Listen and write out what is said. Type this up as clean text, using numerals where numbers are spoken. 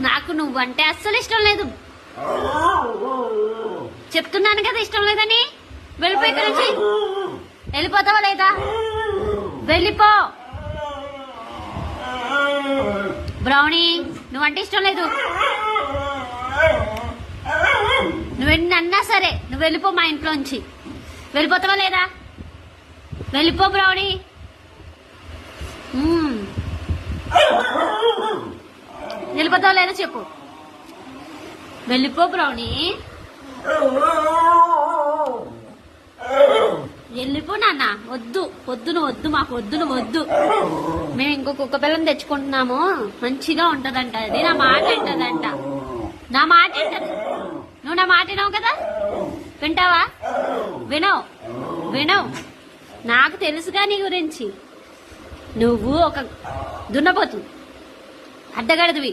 నాకు నువ్వంటే అస్సలు ఇష్టం లేదు. చెప్తున్నాను కదా ఇష్టం లేదని. వెళ్ళిపోయి ఇక్కడి నుంచి. వెళ్ళిపోతావా లేదా? వెళ్ళిపో. బ్రౌనీ, నువ్వంటే ఇష్టం లేదు. నువ్వెన్నన్నా సరే నువ్వు వెళ్ళిపో మా ఇంట్లోంచి. వెళ్ళిపోతావా లేదా? వెళ్ళిపో బ్రౌనీ. వెళ్ళిపోతావా లేదా చెప్పు. వెళ్ళిపో బ్రౌనీ. వెళ్ళిపో నాన్న. వద్దు వద్దు, నువ్వు వద్దు, మాకు వద్దు, నువ్వు వద్దు. మేము ఇంకో కుక్క పిల్లని తెచ్చుకుంటున్నాము, మంచిగా ఉంటదంట. అది నా మాట అంటదంట. నా మాట ఏంటది? నువ్వు నా మాట వినవు కదా? వింటావా? వినవు వినవు. నాకు తెలుసుగా నీ గురించి. నువ్వు ఒక దున్నపోతు, అడ్డగడదివి.